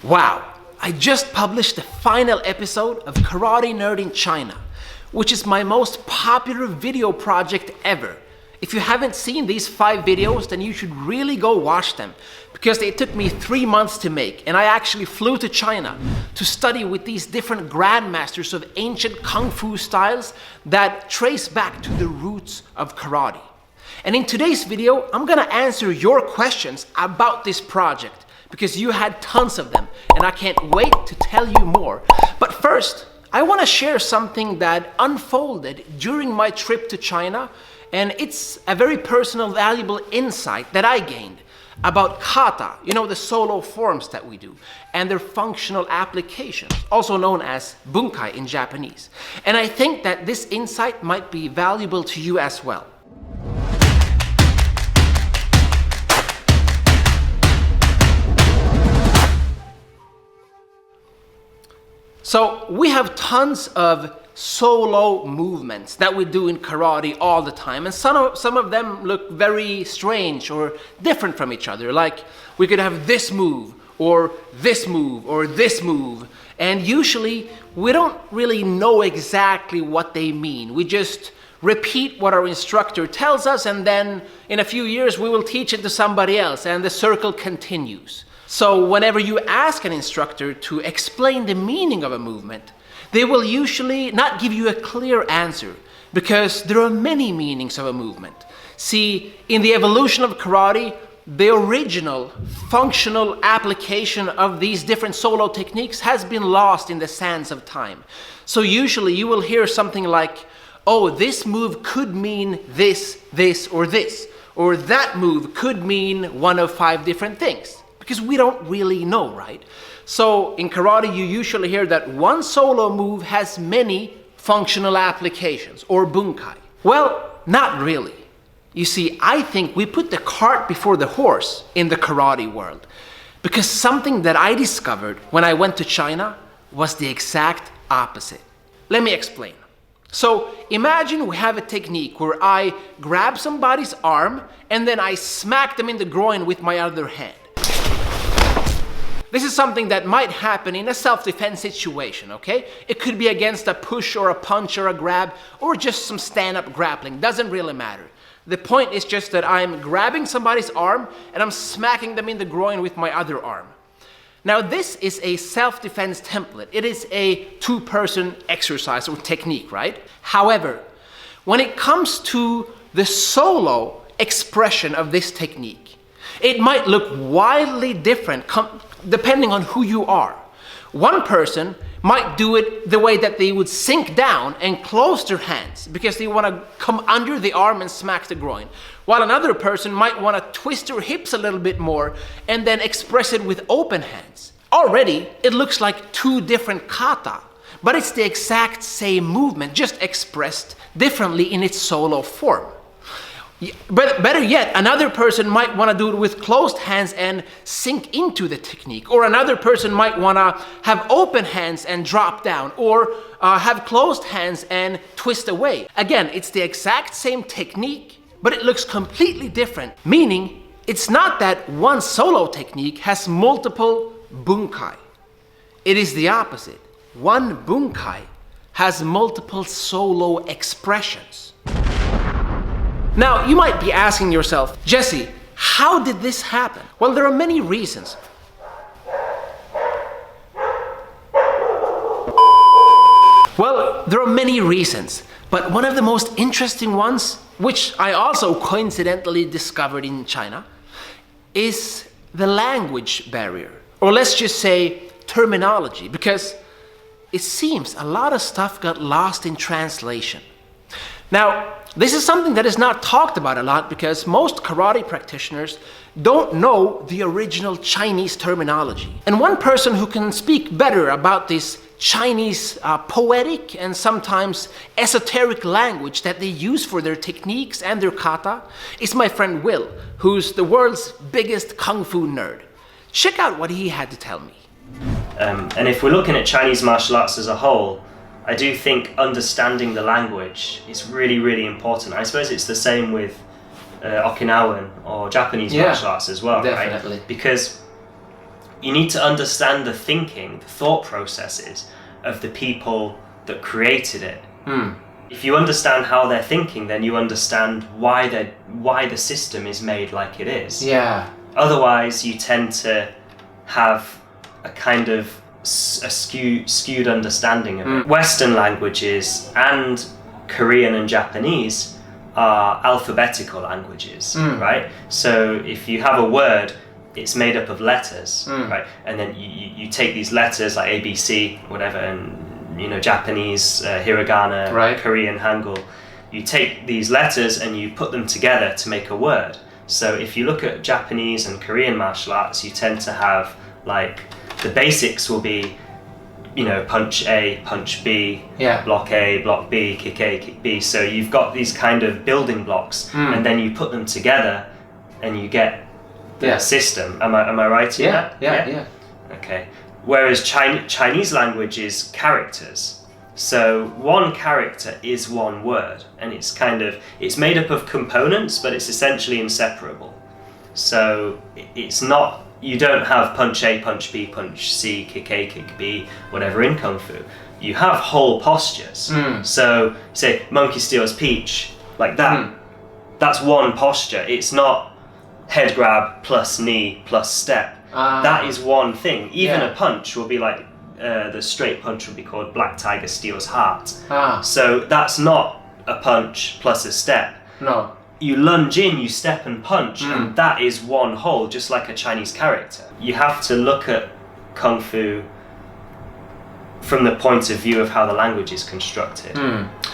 Wow, I just published the final episode of Karate Nerd in China, which is my most popular video project ever. If you haven't seen these 5 videos, then you should really go watch them, because they took me 3 months to make, and I actually flew to China to study with these different grandmasters of ancient kung fu styles that trace back to the roots of karate. And in today's video, I'm gonna answer your questions about this project, because you had tons of them, and I can't wait to tell you more. But first, I want to share something that unfolded during my trip to China, and it's a very personal, valuable insight that I gained about kata, you know, the solo forms that we do, and their functional applications, also known as bunkai in Japanese. And I think that this insight might be valuable to you as well. So we have tons of solo movements that we do in karate all the time, and some of them look very strange or different from each other. Like we could have this move, or this move, or this move, and usually we don't really know exactly what they mean. We just repeat what our instructor tells us, and then in a few years we will teach it to somebody else, and the circle continues. So whenever you ask an instructor to explain the meaning of a movement, they will usually not give you a clear answer, because there are many meanings of a movement. See, in the evolution of karate, the original functional application of these different solo techniques has been lost in the sands of time. So usually you will hear something like, oh, this move could mean this, this, or this, or that move could mean one of 5 different things. Because we don't really know, right? So in karate, you usually hear that one solo move has many functional applications, or bunkai. Well, not really. You see, I think we put the cart before the horse in the karate world, because something that I discovered when I went to China was the exact opposite. Let me explain. So imagine we have a technique where I grab somebody's arm and then I smack them in the groin with my other hand. This is something that might happen in a self-defense situation, okay? It could be against a push or a punch or a grab, or just some stand-up grappling, doesn't really matter. The point is just that I'm grabbing somebody's arm and I'm smacking them in the groin with my other arm. Now this is a self-defense template. It is a 2-person exercise or technique, right? However, when it comes to the solo expression of this technique, it might look wildly different depending on who you are. One person might do it the way that they would sink down and close their hands because they want to come under the arm and smack the groin, while another person might want to twist their hips a little bit more and then express it with open hands. Already, it looks like 2 different kata, but it's the exact same movement, just expressed differently in its solo form. But better yet, another person might want to do it with closed hands and sink into the technique, or another person might want to have open hands and drop down, or have closed hands and twist away. Again, it's the exact same technique, but it looks completely different, meaning it's not that one solo technique has multiple bunkai. It is the opposite. One bunkai has multiple solo expressions. Now, you might be asking yourself, Jesse, how did this happen? Well, there are many reasons. But one of the most interesting ones, which I also coincidentally discovered in China, is the language barrier, or let's just say terminology, because it seems a lot of stuff got lost in translation. Now, this is something that is not talked about a lot because most karate practitioners don't know the original Chinese terminology. And one person who can speak better about this Chinese poetic and sometimes esoteric language that they use for their techniques and their kata is my friend Will, who's the world's biggest kung fu nerd. Check out what he had to tell me. And if we're looking at Chinese martial arts as a whole, I do think understanding the language is really, really important. I suppose it's the same with Okinawan or Japanese martial arts as well, definitely. right? Because you need to understand the thinking, the thought processes of the people that created it. If you understand how they're thinking, then you understand why the system is made like it is. Yeah. Otherwise, you tend to have a kind of skewed understanding of it. Western languages and Korean and Japanese are alphabetical languages, right? So if you have a word, it's made up of letters, right? And then you take these letters like A, B, C, whatever, and Japanese, hiragana, right. Korean, hangul. You take these letters and you put them together to make a word. So if you look at Japanese and Korean martial arts, you tend to have like the basics will be, punch A, punch B, block A, block B, kick A, kick B. So you've got these kind of building blocks, and then you put them together, and you get the system. Am I right in that? Yeah. Okay. Whereas Chinese language is characters. So one character is one word, and it's made up of components, but it's essentially inseparable. So it's not, you don't have punch A, punch B, punch C, kick A, kick B, whatever in Kung Fu. You have whole postures. So say monkey steals peach, like that. That's one posture. It's not head grab plus knee plus step. That is one thing. Even a punch will be like, the straight punch would be called Black Tiger Steals Heart. So that's not a punch plus a step. No. You lunge in, you step and punch, and that is one whole, just like a Chinese character. You have to look at Kung Fu from the point of view of how the language is constructed.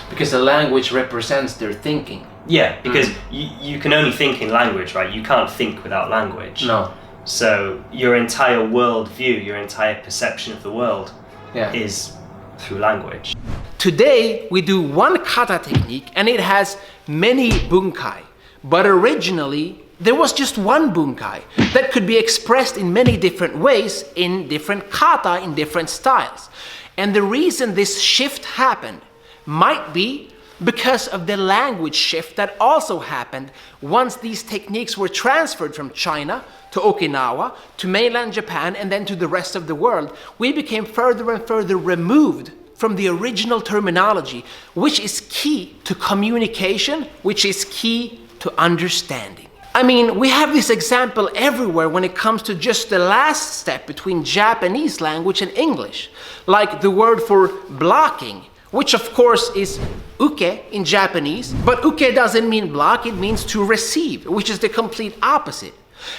Because the language represents their thinking. Yeah, because you can only think in language, right? You can't think without language. No. So your entire world view, your entire perception of the world is through language. Today we do one kata technique and it has many bunkai. But originally there was just one bunkai that could be expressed in many different ways, in different kata, in different styles. And the reason this shift happened might be because of the language shift that also happened once these techniques were transferred from China to Okinawa, to mainland Japan, and then to the rest of the world. We became further and further removed from the original terminology, which is key to communication, which is key to understanding. I mean, we have this example everywhere when it comes to just the last step between Japanese language and English, like the word for blocking, which of course is uke in Japanese, but uke doesn't mean block, it means to receive, which is the complete opposite.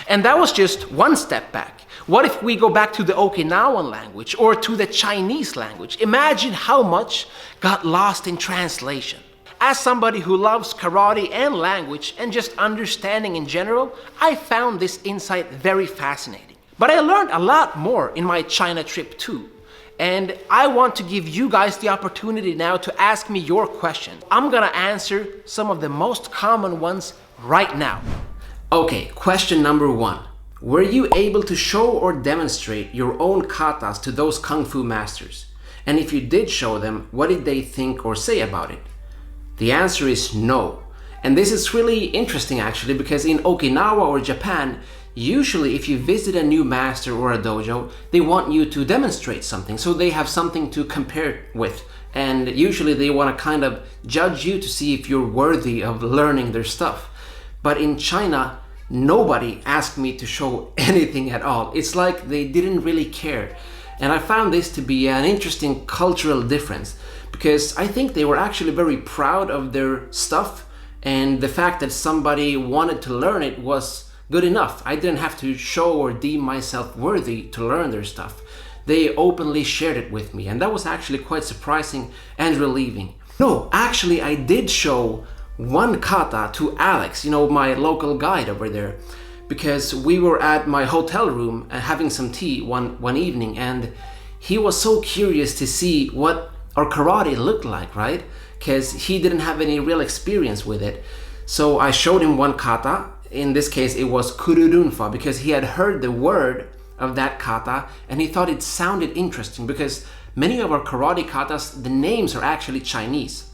And that was just one step back. What if we go back to the Okinawan language or to the Chinese language? Imagine how much got lost in translation. As somebody who loves karate and language and just understanding in general, I found this insight very fascinating. But I learned a lot more in my China trip too. And I want to give you guys the opportunity now to ask me your questions. I'm gonna answer some of the most common ones right now. Okay, question number 1. Were you able to show or demonstrate your own katas to those Kung Fu masters? And if you did show them, what did they think or say about it? The answer is no. And this is really interesting actually, because in Okinawa or Japan, usually if you visit a new master or a dojo, they want you to demonstrate something, so they have something to compare with. And usually they want to kind of judge you to see if you're worthy of learning their stuff. But in China, nobody asked me to show anything at all. It's like they didn't really care. And I found this to be an interesting cultural difference, because I think they were actually very proud of their stuff, and the fact that somebody wanted to learn it was good enough. I didn't have to show or deem myself worthy to learn their stuff. They openly shared it with me, and that was actually quite surprising and relieving. No, actually I did show one kata to Alex, my local guide over there, because we were at my hotel room having some tea one evening, and he was so curious to see what our karate looked like, right? Because he didn't have any real experience with it. So I showed him one kata. In this case it was kururunfa, because he had heard the word of that kata and he thought it sounded interesting, because many of our karate katas, the names are actually Chinese.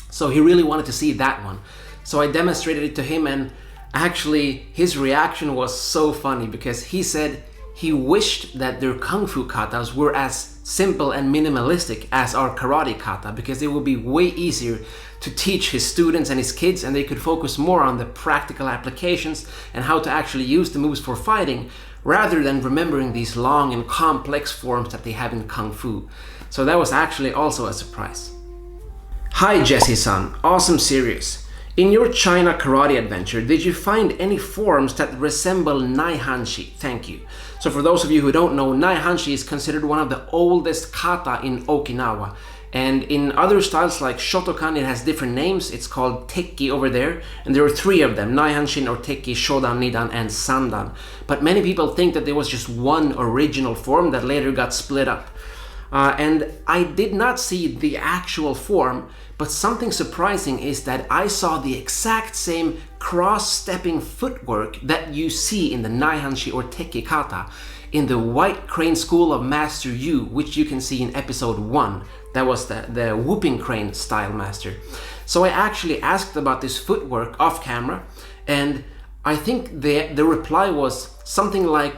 So he really wanted to see that one. So I demonstrated it to him, and actually his reaction was so funny, because he said he wished that their kung fu katas were as simple and minimalistic as our karate kata, because it would be way easier to teach his students and his kids, and they could focus more on the practical applications and how to actually use the moves for fighting, rather than remembering these long and complex forms that they have in kung fu. So that was actually also a surprise. Hi Jesse-san, awesome series. In your China karate adventure, did you find any forms that resemble Naihanshi? Thank you. So for those of you who don't know, Naihanshi is considered one of the oldest kata in Okinawa. And in other styles like Shotokan, it has different names. It's called Tekki over there. And there are 3 of them: Naihanshin or Tekki, Shodan, Nidan, and Sandan. But many people think that there was just one original form that later got split up. And I did not see the actual form, but something surprising is that I saw the exact same cross-stepping footwork that you see in the Naihanshi or Tekki kata in the White Crane School of Master Yu, which you can see in episode 1. That was the whooping crane style master. So I actually asked about this footwork off camera, and I think the reply was something like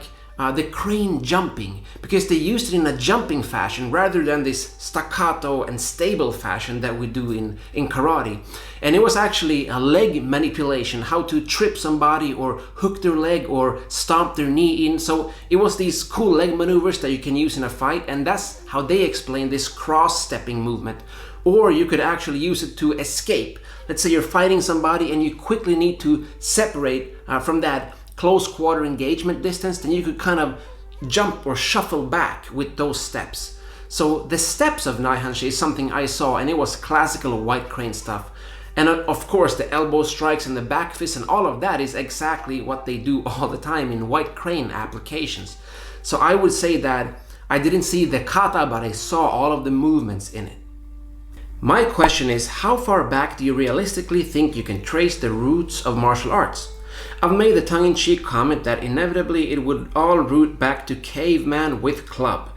the crane jumping, because they used it in a jumping fashion rather than this staccato and stable fashion that we do in karate. And it was actually a leg manipulation, how to trip somebody or hook their leg or stomp their knee in. So it was these cool leg maneuvers that you can use in a fight, and that's how they explain this cross-stepping movement. Or you could actually use it to escape. Let's say you're fighting somebody and you quickly need to separate from that close quarter engagement distance, then you could kind of jump or shuffle back with those steps. So the steps of Naihanshi is something I saw, and it was classical White Crane stuff. And of course the elbow strikes and the back fist and all of that is exactly what they do all the time in White Crane applications. So I would say that I didn't see the kata, but I saw all of the movements in it. My question is, how far back do you realistically think you can trace the roots of martial arts? I've made the tongue-in-cheek comment that inevitably it would all root back to caveman with club.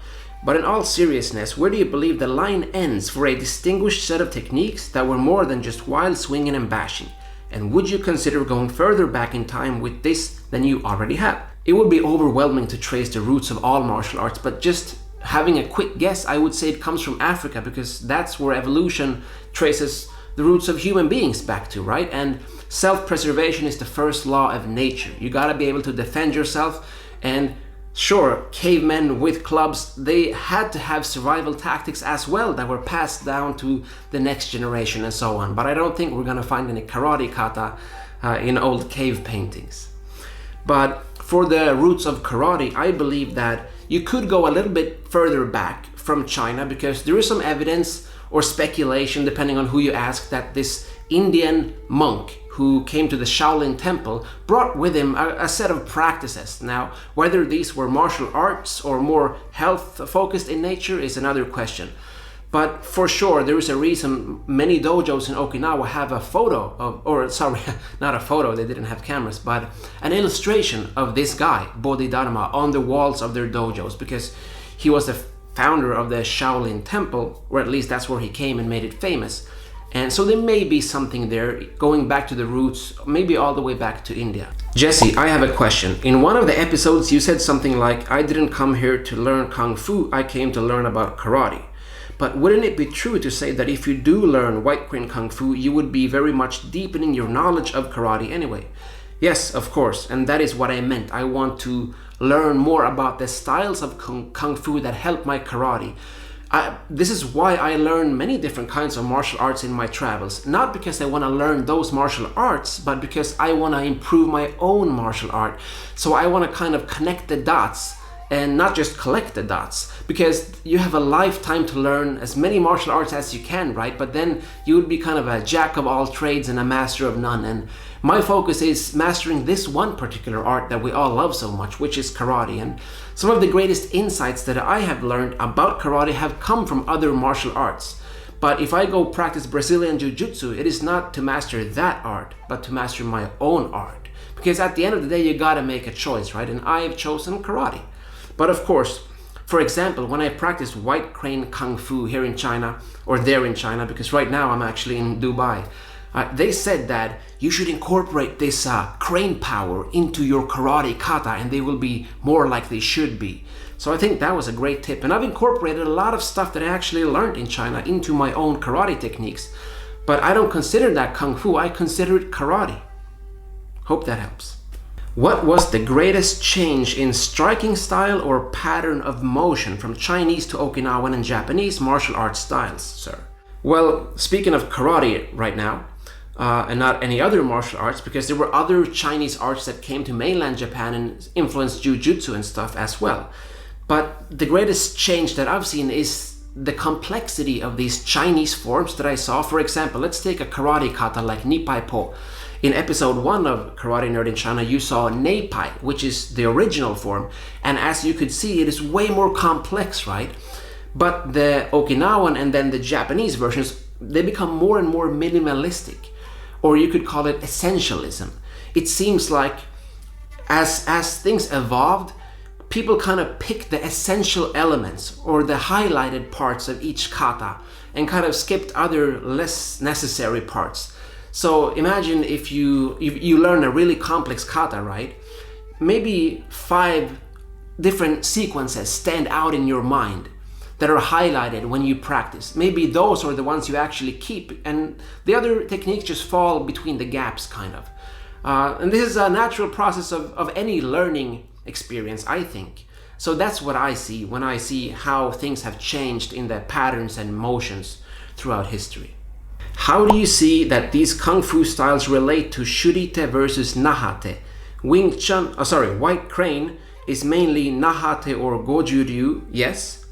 But in all seriousness, where do you believe the line ends for a distinguished set of techniques that were more than just wild swinging and bashing? And would you consider going further back in time with this than you already have? It would be overwhelming to trace the roots of all martial arts, but just having a quick guess, I would say it comes from Africa, because that's where evolution traces the roots of human beings back to, right? And self-preservation is the first law of nature. You gotta be able to defend yourself. And sure, cavemen with clubs, they had to have survival tactics as well that were passed down to the next generation and so on. But I don't think we're gonna find any karate kata in old cave paintings. But for the roots of karate, I believe that you could go a little bit further back from China, because there is some evidence or speculation, depending on who you ask, that this Indian monk who came to the Shaolin temple brought with him a set of practices. Now, whether these were martial arts or more health focused in nature is another question. But for sure, there is a reason many dojos in Okinawa have a photo of, or sorry, not a photo, they didn't have cameras, but an illustration of this guy, Bodhidharma, on the walls of their dojos, because he was the founder of the Shaolin temple, or at least that's where he came and made it famous. And so there may be something there, going back to the roots, maybe all the way back to India. Jesse, I have a question. In one of the episodes, you said something like, I didn't come here to learn Kung Fu, I came to learn about karate. But wouldn't it be true to say that if you do learn White Crane Kung Fu, you would be very much deepening your knowledge of karate anyway? Yes, of course, and that is what I meant. I want to learn more about the styles of Kung Fu that help my karate. This is why I learn many different kinds of martial arts in my travels. Not because I want to learn those martial arts, but because I want to improve my own martial art. So I want to kind of connect the dots and not just collect the dots, because you have a lifetime to learn as many martial arts as you can, right? But then you would be kind of a jack of all trades and a master of none. And my focus is mastering this one particular art that we all love so much, which is karate. And some of the greatest insights that I have learned about karate have come from other martial arts. But if I go practice Brazilian Jiu-Jitsu, it is not to master that art, but to master my own art. Because at the end of the day, you gotta make a choice, right? And I have chosen karate. But of course, for example, when I practice White Crane Kung Fu here in China, or there in China, because right now I'm actually in Dubai, They said that you should incorporate this crane power into your karate kata and they will be more like they should be. So I think that was a great tip. And I've incorporated a lot of stuff that I actually learned in China into my own karate techniques. But I don't consider that kung fu, I consider it karate. Hope that helps. What was the greatest change in striking style or pattern of motion from Chinese to Okinawan and Japanese martial arts styles, sir? Well, speaking of karate right now, and not any other martial arts, because there were other Chinese arts that came to mainland Japan and influenced jujutsu and stuff as well. But the greatest change that I've seen is the complexity of these Chinese forms that I saw. For example, let's take a karate kata like Nippai Po. In episode 1 of Karate Nerd in China, you saw Neipai, which is the original form. And as you could see, it is way more complex, right? But the Okinawan and then the Japanese versions, they become more and more minimalistic. Or you could call it essentialism. It seems like as things evolved, people kind of picked the essential elements or the highlighted parts of each kata and kind of skipped other less necessary parts. So imagine if you learn a really complex kata, right? Maybe 5 different sequences stand out in your mind that are highlighted when you practice. Maybe those are the ones you actually keep, and the other techniques just fall between the gaps, kind of. And this is a natural process of any learning experience, I think. So that's what I see when I see how things have changed in the patterns and motions throughout history. How do you see that these kung fu styles relate to shurite versus nahate? Wing Chun, White Crane is mainly nahate or goju-ryu, yes?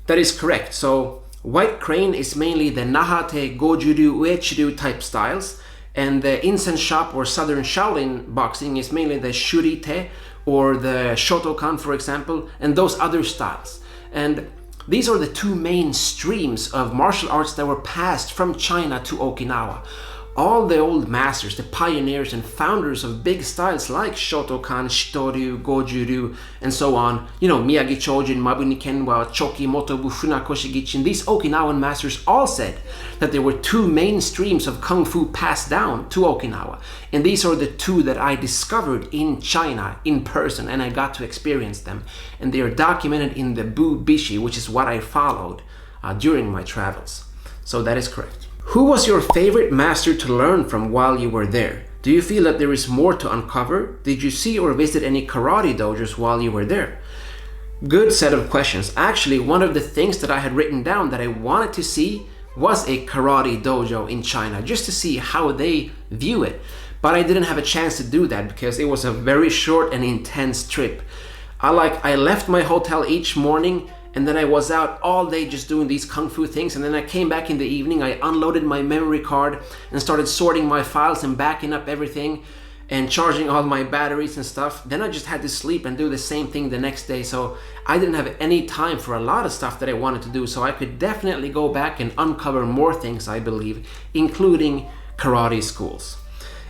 That is correct. So White Crane is mainly the nahate, goju-ryu, uechi-ryu type styles, and the Insen Shop or Southern Shaolin boxing is mainly the shurite or the Shotokan, for example, and those other styles. And these are the 2 main streams of martial arts that were passed from China to Okinawa. All the old masters, the pioneers and founders of big styles like Shotokan, Shitoryu, Goju-ryu, and so on, Miyagi Chojin, Mabuni Kenwa, Choki, Motobu, Funakoshi Gichin, these Okinawan masters all said that there were 2 main streams of Kung Fu passed down to Okinawa. And these are the 2 that I discovered in China in person, and I got to experience them. And they are documented in the Bu Bishi, which is what I followed during my travels. So that is correct. Who was your favorite master to learn from while you were there? Do you feel that there is more to uncover? Did you see or visit any karate dojos while you were there? Good set of questions. Actually, one of the things that I had written down that I wanted to see was a karate dojo in China, just to see how they view it. But I didn't have a chance to do that because it was a very short and intense trip. I left my hotel each morning, and then I was out all day just doing these kung fu things, and then I came back in the evening, I unloaded my memory card and started sorting my files and backing up everything and charging all my batteries and stuff. Then I just had to sleep and do the same thing the next day, so I didn't have any time for a lot of stuff that I wanted to do, so I could definitely go back and uncover more things, I believe, including karate schools.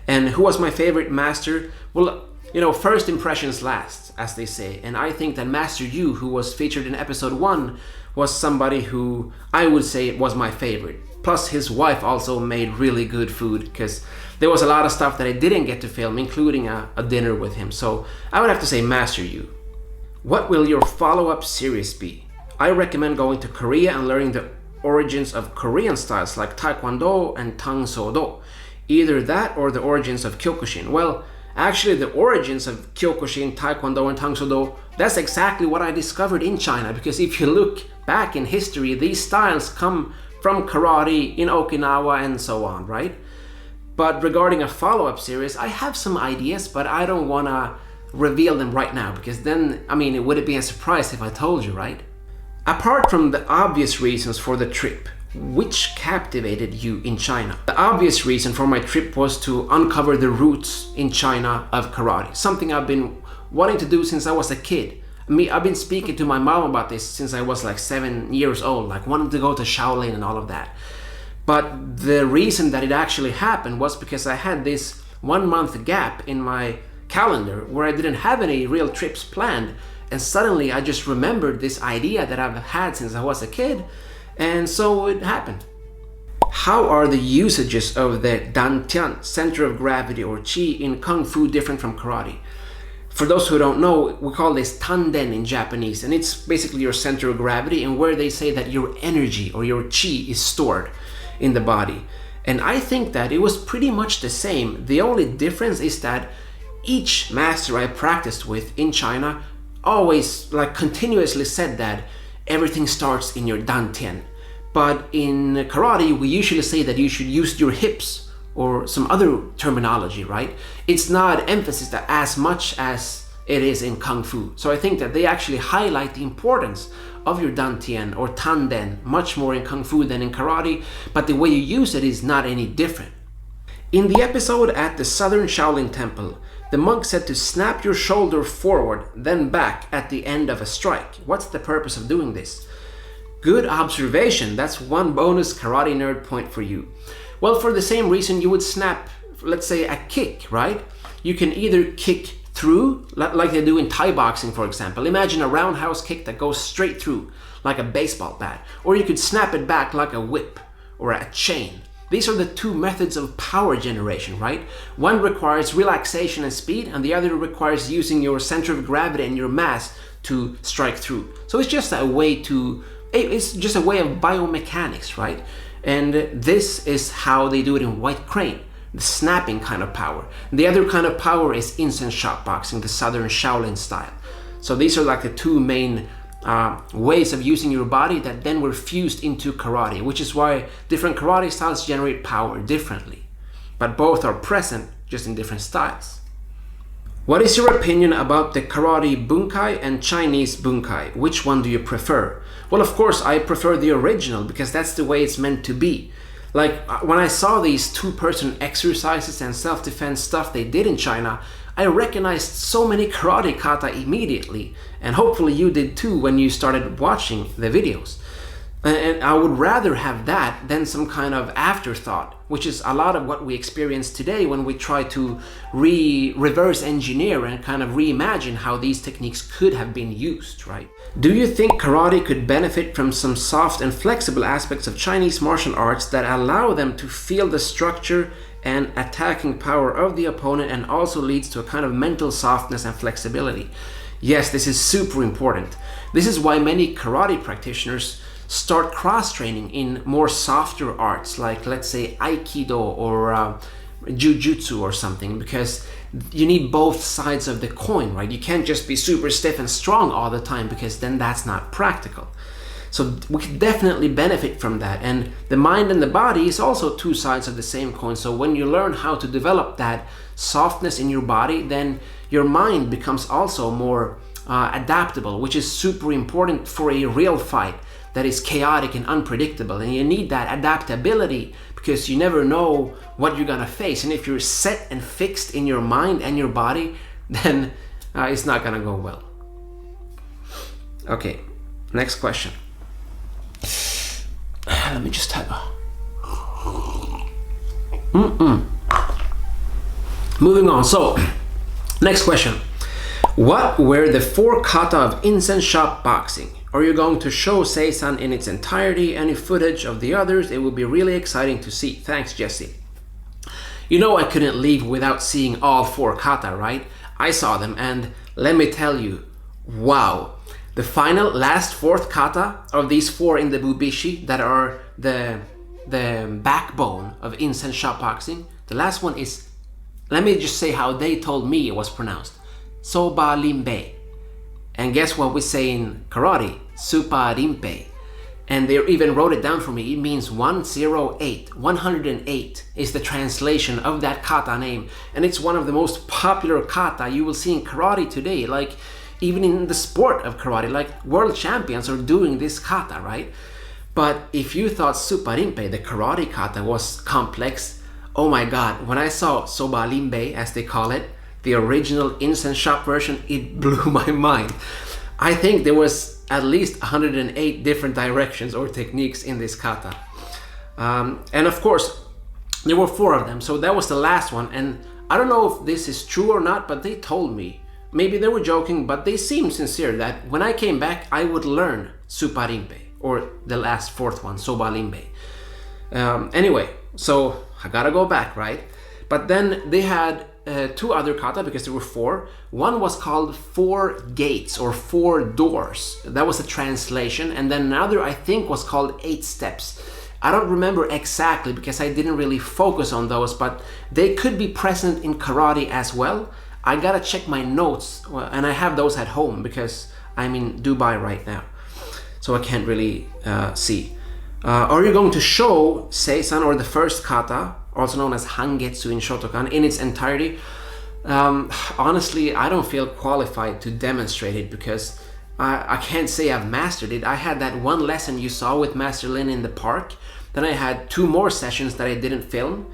And who was my favorite master? Well, first impressions last, as they say, and I think that Master Yu, who was featured in episode 1, was somebody who I would say was my favorite. Plus his wife also made really good food, because there was a lot of stuff that I didn't get to film, including a dinner with him. So I would have to say Master Yu. What will your follow-up series be? I recommend going to Korea and learning the origins of Korean styles like Taekwondo and Tang So Do. Either that or the origins of Kyokushin. Well, actually, the origins of Kyokushin, Taekwondo, and Tang So Do, that's exactly what I discovered in China, because if you look back in history, these styles come from karate in Okinawa and so on, right? But regarding a follow-up series, I have some ideas, but I don't want to reveal them right now, because then, would it be a surprise if I told you, right? Apart from the obvious reasons for the trip, which captivated you in China? The obvious reason for my trip was to uncover the roots in China of karate, something I've been wanting to do since I was a kid. I've been speaking to my mom about this since I was like 7 years old, wanting to go to Shaolin and all of that. But the reason that it actually happened was because I had this 1 month gap in my calendar where I didn't have any real trips planned, and suddenly I just remembered this idea that I've had since I was a kid. And so it happened. How are the usages of the dantian, center of gravity, or chi in Kung Fu different from karate? For those who don't know, we call this tanden in Japanese, and it's basically your center of gravity and where they say that your energy or your chi is stored in the body. And I think that it was pretty much the same. The only difference is that each master I practiced with in China always continuously said that everything starts in your dantian. But in karate, we usually say that you should use your hips or some other terminology, right? It's not emphasized as much as it is in Kung Fu. So I think that they actually highlight the importance of your dantian or tanden much more in Kung Fu than in karate, but the way you use it is not any different. In the episode at the Southern Shaolin Temple, the monk said to snap your shoulder forward, then back at the end of a strike. What's the purpose of doing this? Good observation. That's one bonus karate nerd point for you. Well, for the same reason you would snap, let's say, a kick, right? You can either kick through, like they do in Thai boxing, for example. Imagine a roundhouse kick that goes straight through, like a baseball bat. Or you could snap it back like a whip or a chain. These are the two methods of power generation, right? One requires relaxation and speed, and the other requires using your center of gravity and your mass to strike through. So it's just a way of biomechanics, right? And this is how they do it in White Crane, the snapping kind of power. The other kind of power is incense shop boxing, the Southern Shaolin style. So these are like the two main ways of using your body that then were fused into karate, which is why different karate styles generate power differently. But both are present, just in different styles. What is your opinion about the karate bunkai and Chinese bunkai? Which one do you prefer? Well, of course, I prefer the original because that's the way it's meant to be. Like when I saw these two-person exercises and self-defense stuff they did in China, I recognized so many karate kata immediately, and hopefully you did too when you started watching the videos. And I would rather have that than some kind of afterthought, which is a lot of what we experience today when we try to reverse engineer and kind of reimagine how these techniques could have been used, right? Do you think karate could benefit from some soft and flexible aspects of Chinese martial arts that allow them to feel the structure and attacking power of the opponent and also leads to a kind of mental softness and flexibility? Yes, this is super important. This is why many karate practitioners start cross-training in more softer arts, like let's say Aikido or Jiu-Jitsu or something, because you need both sides of the coin, right? You can't just be super stiff and strong all the time because then that's not practical. So we could definitely benefit from that. And the mind and the body is also two sides of the same coin. So when you learn how to develop that softness in your body, then your mind becomes also more adaptable, which is super important for a real fight that is chaotic and unpredictable. And you need that adaptability because you never know what you're gonna face. And if you're set and fixed in your mind and your body, then it's not gonna go well. Okay, next question. Let me just type. Moving on. So, next question. What were the 4 kata of incense shop boxing? Are you going to show Seisan in its entirety? Any footage of the others? It would be really exciting to see. Thanks, Jesse. You know I couldn't leave without seeing all 4 kata, right? I saw them and let me tell you, wow. The final last 4th kata of these 4 in the Bubishi that are the backbone of incense shop boxing. The last one is, let me just say how they told me it was pronounced. Soba Rinpei. And guess what we say in karate? Supa Rinpei. And they even wrote it down for me. It means 108. 108 is the translation of that kata name. And it's one of the most popular kata you will see in karate today. Like even in the sport of karate, like world champions are doing this kata, right? But if you thought Supa Rinpei, the karate kata, was complex, oh my god, when I saw Soba Rinpei, as they call it, the original incense shop version, it blew my mind. I think there was at least 108 different directions or techniques in this kata. And of course, there were 4 of them, so that was the last one. And I don't know if this is true or not, but they told me, maybe they were joking, but they seemed sincere that when I came back, I would learn Supa Rinpei, or the last 4th one, Soba Rinpei. Anyway, so I gotta go back, right? But then they had 2 other kata, because there were 4. One was called 4 gates or 4 doors. That was the translation. And then another, I think, was called 8 steps. I don't remember exactly because I didn't really focus on those, but they could be present in karate as well. I gotta check my notes, and I have those at home because I'm in Dubai right now, so I can't really see. Are you going to show Seisan, or the first kata, also known as Hangetsu in Shotokan, in its entirety? Honestly, I don't feel qualified to demonstrate it because I can't say I've mastered it. I had that one lesson you saw with Master Lin in the park. Then I had 2 more sessions that I didn't film.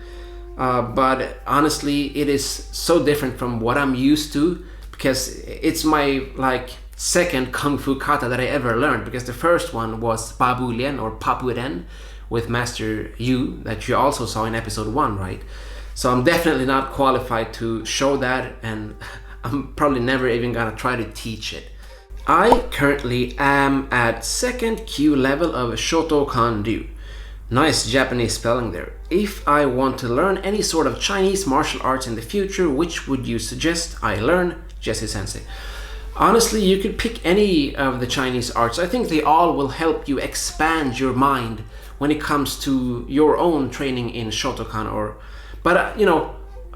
But honestly, it is so different from what I'm used to, because it's my second Kung Fu kata that I ever learned, because the first one was Babu Lian or Papu Ren with Master Yu that you also saw in episode 1, right? So I'm definitely not qualified to show that, and I'm probably never even gonna try to teach it. I currently am at 2nd Q level of Shotokan Ryu. Nice Japanese spelling there. If I want to learn any sort of Chinese martial arts in the future, which would you suggest I learn, Jesse Sensei? Honestly, you could pick any of the Chinese arts. I think they all will help you expand your mind when it comes to your own training in Shotokan. But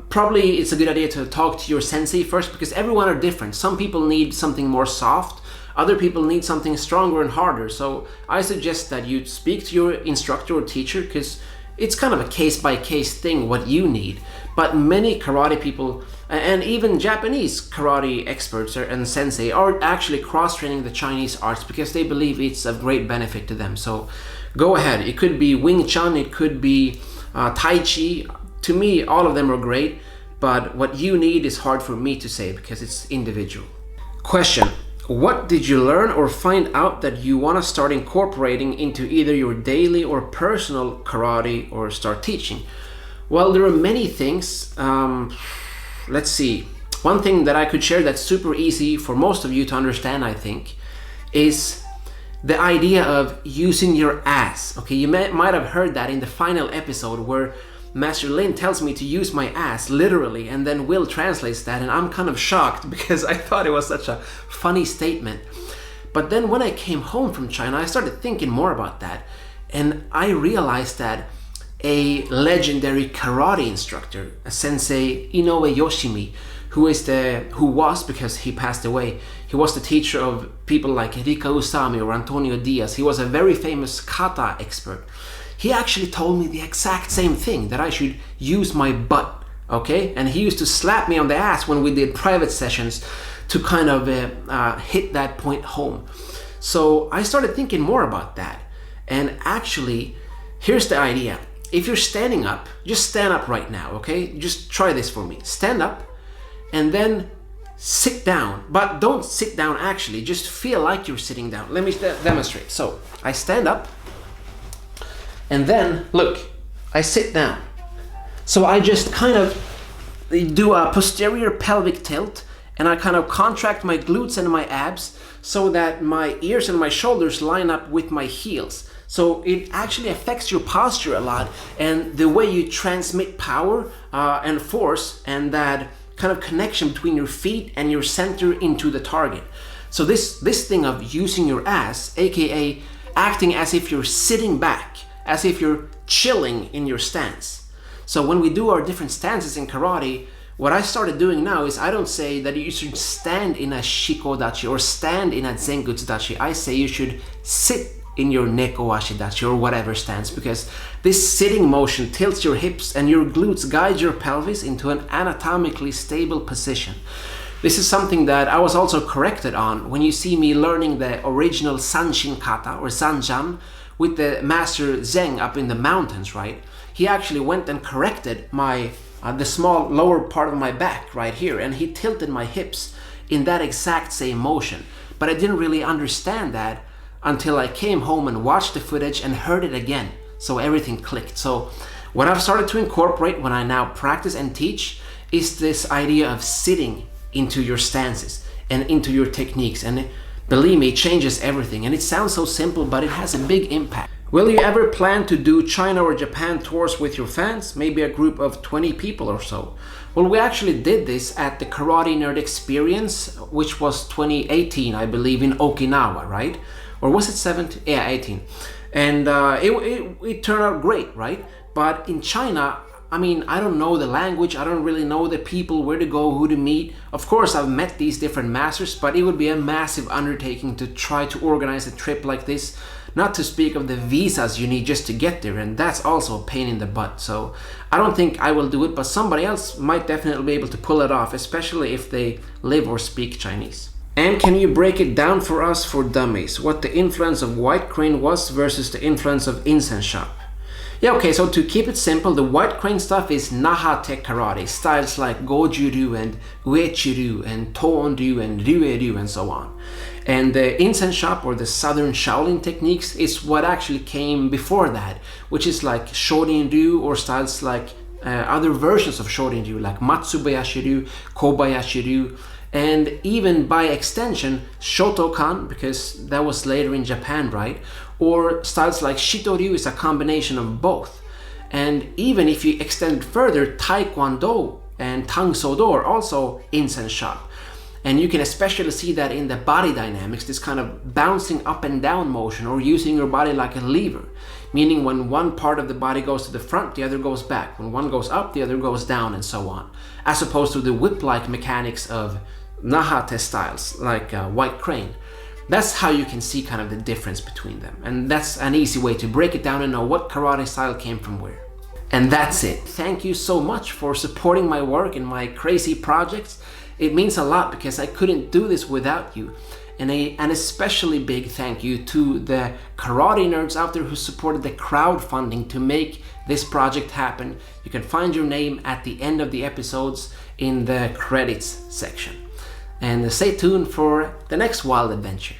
probably it's a good idea to talk to your sensei first, because everyone are different. Some people need something more soft. Other people need something stronger and harder. So I suggest that you speak to your instructor or teacher, because it's kind of a case-by-case thing what you need. But many karate people, and even Japanese karate experts and sensei, are actually cross-training the Chinese arts because they believe it's of great benefit to them. So go ahead. It could be Wing Chun, it could be Tai Chi. To me, all of them are great, but what you need is hard for me to say because it's individual. Question. What did you learn or find out that you want to start incorporating into either your daily or personal karate, or start teaching? Well, there are many things. Let's see. One thing that I could share that's super easy for most of you to understand, I think, is the idea of using your ass. Okay, you might have heard that in the final episode where Master Lin tells me to use my ass literally, and then Will translates that, and I'm kind of shocked because I thought it was such a funny statement. But then when I came home from China, I started thinking more about that, and I realized that a legendary karate instructor, a sensei Inoue Yoshimi, who was, because he passed away, he was the teacher of people like Rika Usami or Antonio Diaz. He was a very famous kata expert. He actually told me the exact same thing, that I should use my butt, okay? And he used to slap me on the ass when we did private sessions to kind of hit that point home. So I started thinking more about that. And actually, here's the idea. If you're standing up, just stand up right now, okay? Just try this for me. Stand up and then sit down. But don't sit down actually, just feel like you're sitting down. Let me demonstrate. So I stand up. And then, look, I sit down. So I just kind of do a posterior pelvic tilt, and I kind of contract my glutes and my abs so that my ears and my shoulders line up with my heels. So it actually affects your posture a lot, and the way you transmit power and force, and that kind of connection between your feet and your center into the target. So this thing of using your ass, aka acting as if you're sitting back, as if you're chilling in your stance. So when we do our different stances in karate, what I started doing now is I don't say that you should stand in a shikodachi or stand in a zengutsudachi. I say you should sit in your neko ashidachi or whatever stance, because this sitting motion tilts your hips and your glutes guide your pelvis into an anatomically stable position. This is something that I was also corrected on when you see me learning the original Sanshin kata or Sanjan with the master Zeng up in the mountains, right? He actually went and corrected my the small lower part of my back right here, and he tilted my hips in that exact same motion. But I didn't really understand that until I came home and watched the footage and heard it again. So everything clicked. So what I've started to incorporate when I now practice and teach is this idea of sitting into your stances and into your techniques. And believe me, it changes everything. And it sounds so simple, but it has a big impact. Will you ever plan to do China or Japan tours with your fans? Maybe a group of 20 people or so. Well, we actually did this at the Karate Nerd Experience, which was 2018, I believe, in Okinawa, right? Or was it 17? Yeah, 18. And it turned out great, right? But in China, I mean, I don't know the language, I don't really know the people, where to go, who to meet. Of course, I've met these different masters, but it would be a massive undertaking to try to organize a trip like this. Not to speak of the visas you need just to get there, and that's also a pain in the butt. So I don't think I will do it, but somebody else might definitely be able to pull it off, especially if they live or speak Chinese. And can you break it down for us for dummies, what the influence of White Crane was versus the influence of Incense Shop? Yeah, okay, so to keep it simple, the White Crane stuff is Nahate karate, styles like Goju-ryu and Uechi-ryu and Toon-ryu and Ryu-ryu and so on. And the Incense Shop, or the Southern Shaolin techniques, is what actually came before that, which is like Shorin-ryu, or styles like other versions of Shorin-ryu, like Matsubayashi-ryu, Kobayashi-ryu, and even by extension Shotokan, because that was later in Japan, right? Or styles like Shito-ryu is a combination of both. And even if you extend further, Taekwondo and Tang Soo-do are also Incense Shop. And you can especially see that in the body dynamics, this kind of bouncing up and down motion, or using your body like a lever, meaning when one part of the body goes to the front, the other goes back. When one goes up, the other goes down, and so on. As opposed to the whip-like mechanics of Nahate styles, like White Crane. That's how you can see kind of the difference between them. And that's an easy way to break it down and know what karate style came from where. And that's it. Thank you so much for supporting my work and my crazy projects. It means a lot because I couldn't do this without you. And an especially big thank you to the karate nerds out there who supported the crowdfunding to make this project happen. You can find your name at the end of the episodes in the credits section. And stay tuned for the next wild adventure.